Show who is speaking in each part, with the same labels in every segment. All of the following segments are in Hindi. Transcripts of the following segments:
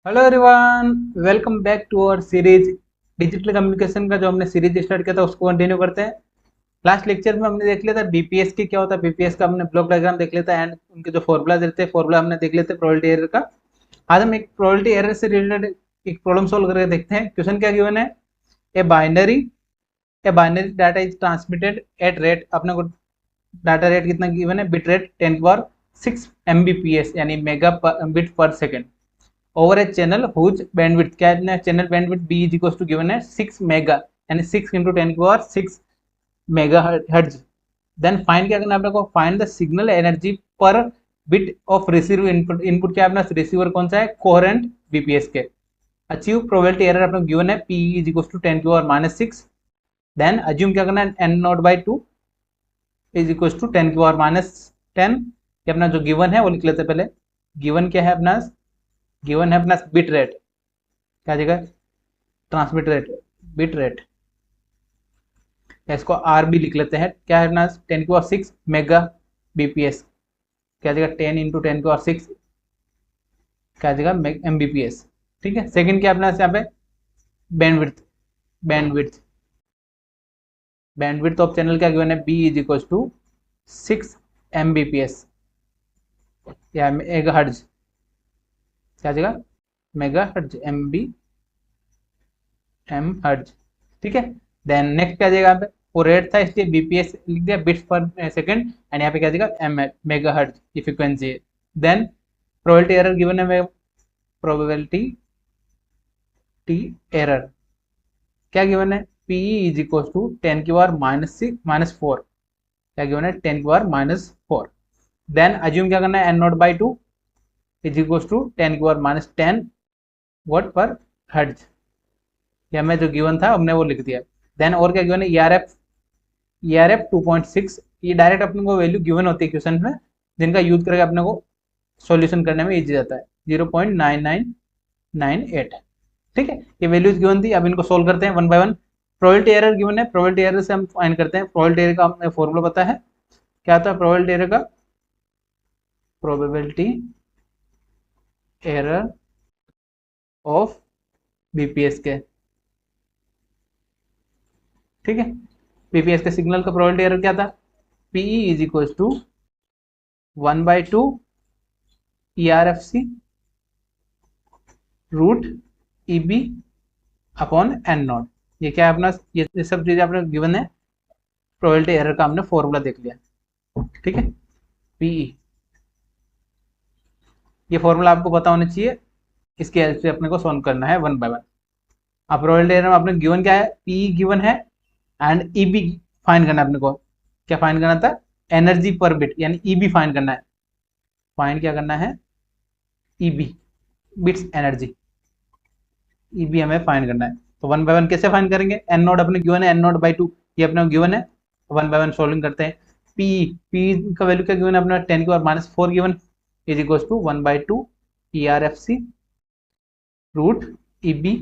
Speaker 1: Hello everyone, welcome back to our series digital communication का जो हमने सीरीज स्टार्ट किया था उसको कंटिन्यू करते हैं। लास्ट लेक्चर में हमने देख लिया था बीपीएस की क्या होता है, बीपीएस का हमने ब्लॉक डायग्राम देख लिया था एंड उनके जो फॉर्मूला देते हैं फॉर्मूला हमने देख लेते हैं प्रोबेबिलिटी एरर का। आज हम एक प्रोबेबिलिटी एरर से रिलेटेड एक प्रॉब्लम सोल्व करके देखते हैं। क्वेश्चन क्या गिवन है, a binary data is transmitted at rate, अपने को डाटा रेट कितना गिवन है, बिट रेट 10 की पावर 6 एमबीपीएस यानी mega bit per second over a channel whose bandwidth, क्या है channel bandwidth B is equal to given है 6 मेगा यानी 6 इंटू 10 की power 6 mega hertz. Then find क्या करना है अपने को, find the signal energy per bit of receive input. Input क्या है अपना, रिसीवर कौन सा है, coherent BPSK. Achieve probability error अपने गिवन है पी इज इक्वल टू 10 की पावर -6। देन अज्यूम क्या करना है, N nought by 2 is equal to 10 की पावर -10। ये अपना जो गिवन है वो लिख लेते हैं पहले। गिवन क्या है अपना, गिवन है अपना बिट रेट, क्या जगह ट्रांसमिट रेट, बिट रेट, इसको आर बी लिख लेते हैं। क्या है अपना 10 की पावर 6 मेगा बीपीएस, क्या जगह 10 इंटू 10 की पावर 6, क्या जगह एमबीपीएस। ठीक है। सेकंड क्या अपना यहाँ पे bandwidth, bandwidth bandwidth of channel क्या गिवन है, B is equal to 6 Mbps या मेगा हर्ट्ज, क्या जगह mega hertz, M B M hertz. ठीक है। देन नेक्स्ट क्या जाएगा यहाँ पे, वो रेट था इसलिए बीपीएस लिख दिया, बिट्स पर सेकंड, एंड यहाँ पे क्या जाएगा एम मेगा हर्ट्ज, ये फ्रीक्वेंसी है। देन प्रोबेबिलिटी एरर गिवन है, प्रोबेबिलिटी टी एरर क्या गिवन है, पी इज इक्वल टू 10 की पावर -4, क्या गिवन है 10 की पावर -4। देन अज्यूम क्या करना है, N nought by 2 is equal to 10 की पावर -10 वॉट पर हर्ट्ज, या मैं जो गिवन था हमने वो लिख दिया। देन और क्या गिवन है, ई आर एफ 2.6, ये डायरेक्ट अपने को वैल्यू गिवन होती है क्वेश्चन में, जिनका यूज करके अपने को सॉल्यूशन करने में इजी जाता है। 0.9998। ठीक है, ये वैल्यूज गिवन थी, अब इनको सोल्व करते हैं one by one. Probability error given है, प्रोबेबिलिटी एरर से हम फाइंड करते हैं। प्रोबेबिलिटी एरर का हमें फॉर्मूला पता है, क्या था प्रोबेबिलिटी एरर का, प्रोबेबिलिटी एरर ऑफ बीपीएस के। ठीक है, बीपीएस के सिग्नल का प्रोबेबिलिटी एरर क्या था, Pe is equal to 1/2 ERFC root EB upon N nought. ये क्या है अपना, ये सब चीजें आपने गिवन है, प्रोबेबिलिटी एरर का हमने फॉर्मूला देख लिया। ठीक है, पीई, ये फॉर्मूला आपको पता होना चाहिए, इसके हेल्प से अपने को सॉल्व करना है वन बाय वन। अब प्रोबेबिलिटी एरर में आपने गिवन क्या है, पीई गिवन है एंड ईबी फाइंड करना है अपने को। क्या फाइंड करना था, एनर्जी पर बिट यानी ईबी फाइंड करना है। फाइंड क्या करना है, ईबी, बिट्स एनर्जी, ईबी हमें फाइंड करना है। तो वन बाय वन कैसे फाइंड करेंगे, एन नोट अपने गिवन है, एन नोट बाई 2 ये अपने गिवन है, वन बाय वन सोल्विंग करते हैं। पी पी का वैल्यू क्या गिवन है अपना, 10 की power -4 given is equal to 1/2 ERFC root EB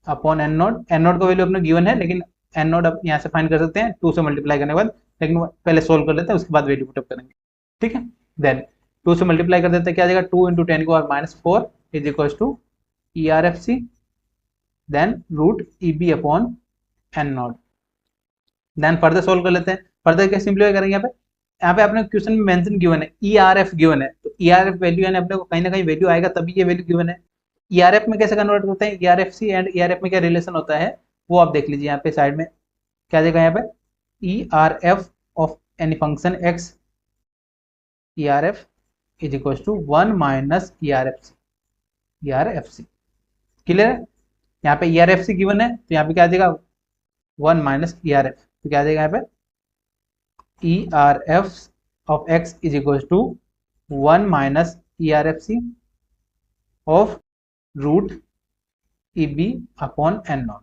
Speaker 1: upon N nought. N nought का वैल्यू अपने गिवन है, लेकिन एन नोट अब यहाँ से फाइंड कर सकते हैं 2 से मल्टीप्लाई करने के बाद, लेकिन पहले सोल्व कर लेते हैं उसके बाद वैल्यू पुटअप करेंगे। ठीक है, देन 2 से मल्टीप्लाई कर देते हैं, क्या आ जाएगा 2 इंटू 10 की power -4 is equal to ERFC then root EB upon N nought. Then further solve कर लेते हैं, फर्दर क्या सिंपलीफाई करेंगे, यहाँ पे आपने क्वेश्चन में मेंशन गिवन है ERF गिवन है, तो ERF वैल्यू यानी अपने को कहीं ना कहीं वैल्यू आएगा तभी ये वैल्यू गिवन है। ERF में कैसे कन्वर्ट करते हैं, ERFC एंड ERF में क्या रिलेशन होता है वो आप देख लीजिए यहाँ पे साइड में, क्या देगा यहाँ पे ERF of any function x, ERF is equal to 1 minus ERFC। Clear है, यहाँ पे ERFC गिवन है तो यहाँ पे क्या आ जाएगा 1 माइनस ERF, तो क्या आ जाएगा यहाँ पे ERF of x is equal to 1 minus ERFC of root EB upon N nought.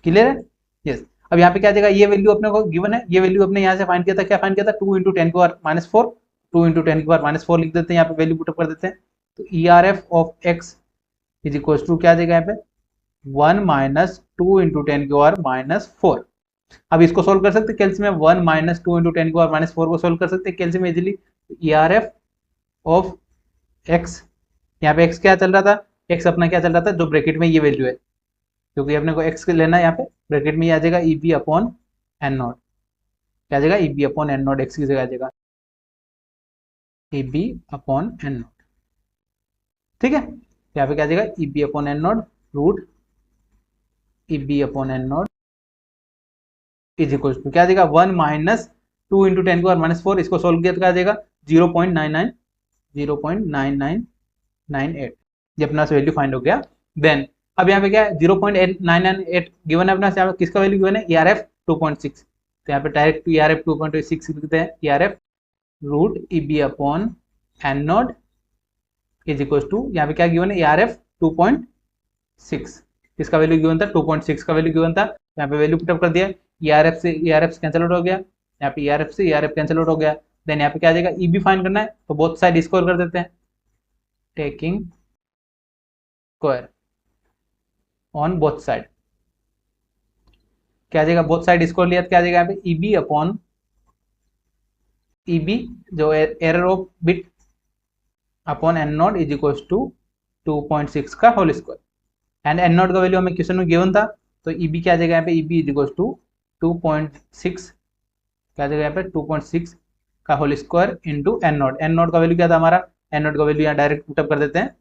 Speaker 1: Clear है, यस। अब यहाँ पे क्या आ जाएगा, ये वैल्यू अपने को गिवन है, ये वैल्यू अपने यहाँ से फाइंड किया था, क्या फाइंड किया था 2 इंटू 10 की पावर -4, 2 इंटू 10 की पावर -4 लिख देते हैं, यहाँ पे वैल्यू पुटअप कर देते हैं। तो ERF of x is equal to क्या आ जाएगा यहाँ पे 1 माइनस 2 इंटू 10 की पावर -4। अब इसको सोल्व कर सकते हैं कैल्सियम में, 1 माइनस 2 इंटू 10 की पावर -4 को सोल्व कर सकते हैं कैल्सियम में इजिली। ERF ऑफ x, यहाँ पे x क्या चल रहा था, एक्स अपना क्या चल रहा था, जो ब्रैकेट में ये वैल्यू है, क्योंकि अपने को एक्स लेना है यहाँ पे, ब्रैकेट में ये आ जाएगा E B upon N naught, क्या आ जाएगा E B upon N naught, X की जगह आ जाएगा E B upon N naught. ठीक है, यहाँ पे क्या आ जाएगा E B upon N naught root E B upon N not is equal to क्या आ जाएगा 1 माइनस 2 इंटू 10 की पावर माइनस 4, इसको सोल्व किया तो क्या आ जाएगा 0.98 ये अपना वैल्यू फाइंड हो गया। देन अब यहाँ पे क्या है 0.998 गिवन है अपना, यहाँ पे किसका वैल्यू गिवन है, ERF 2.6, तो यहाँ पे डायरेक्ट ERF 2.6 लिखते हैं, ERF root E B upon N not is equal to, यहाँ पे क्या गिवन है ERF 2.6, किसका वैल्यू गिवन था 2.6 का वैल्यू गिवन था, यहाँ पे वैल्यू पुटअप कर दिया, ERF से ERF कैंसिल आउट हो गया, यहाँ पे ERF से ERF कैंसिल आउट हो गया। देन यहाँ पे क्या आ जाएगा ई बी फाइंड करना है, तो बोथ साइड स्क्वायर कर देते हैं, taking square on both side, क्या आ जाएगा बोथ साइड स्क्वायर लिया तो क्या आ जाएगा यहाँ पे E B upon E B जो error of bit upon N not is equal to 2.6 का whole square, and N not का वैल्यू हमें क्वेश्चन में गिवन था, तो ई बी क्या आ जाएगा यहाँ पे E B is equal to 2.6, क्या आ जाएगा यहाँ पे 2.6 का whole square into N not, N not का वैल्यू क्या था हमारा, एन नॉट का वैल्यू यहाँ डायरेक्ट पुटअप कर देते हैं,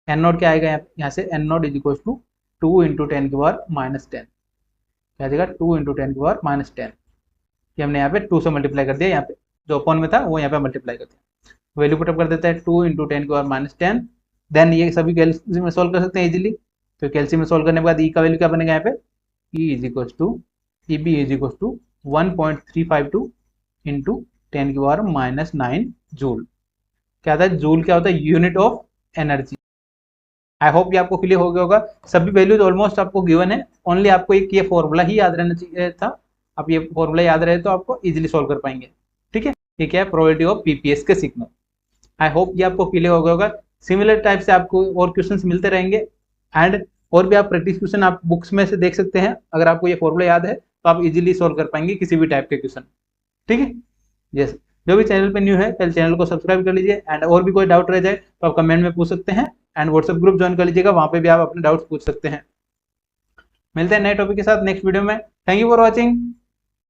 Speaker 1: एन नॉट क्या आएगा यहाँ से N not is equal to 2 into 10 की पावर माइनस 10, क्या आ जाएगा 2 इंटू 10 की पावर माइनस 10, ये हमने यहाँ पे 2 से मल्टीप्लाई कर दिया, यहाँ पे जो अपॉन में था वो यहाँ पे मल्टीप्लाई कर दिया, वैल्यू पुटअप कर देता है 2 इंटू 10 की पावर माइनस 10। देन ये सभी कैल्सियम में सोल्व कर सकते हैं इजीली, तो कैल्सियम में सोल्व करने के बाद ई का वैल्यू क्या बनेगा यहाँ पे E is equal to E B is equal to 1.352 into 10 की पावर माइनस 9 जूल, क्या था जूल क्या होता है unit of energy. I hope ये आपको क्लियर हो गया होगा, सभी वैल्यूज ऑलमोस्ट आपको गिवन है, ओनली आपको एक ये फॉर्मूला ही याद रहना चाहिए था, आप ये फॉर्मूला याद रहे तो आपको इजीली सोल्व कर पाएंगे। ठीक है, ये क्या है प्रोबेबिलिटी ऑफ पीपीएस के सिग्नल। आई होप ये आपको क्लियर हो गया होगा, सिमिलर टाइप से आपको और क्वेश्चंस मिलते रहेंगे, एंड और भी आप प्रैक्टिस क्वेश्चन आप बुक्स में से देख सकते हैं, अगर आपको ये फॉर्मूला याद है तो आप इजीली सोल्व कर पाएंगे किसी भी टाइप के क्वेश्चन। ठीक है, यस, जो भी चैनल पे न्यू है पहले चैनल को सब्सक्राइब कर लीजिए, एंड और भी कोई डाउट रह जाए तो आप कमेंट में पूछ सकते हैं, एंड व्हाट्सएप ग्रुप ज्वाइन कर लीजिएगा, वहां पे भी आप अपने डाउट्स पूछ सकते हैं। मिलते हैं नए टॉपिक के साथ नेक्स्ट वीडियो में, थैंक यू फॉर वॉचिंग।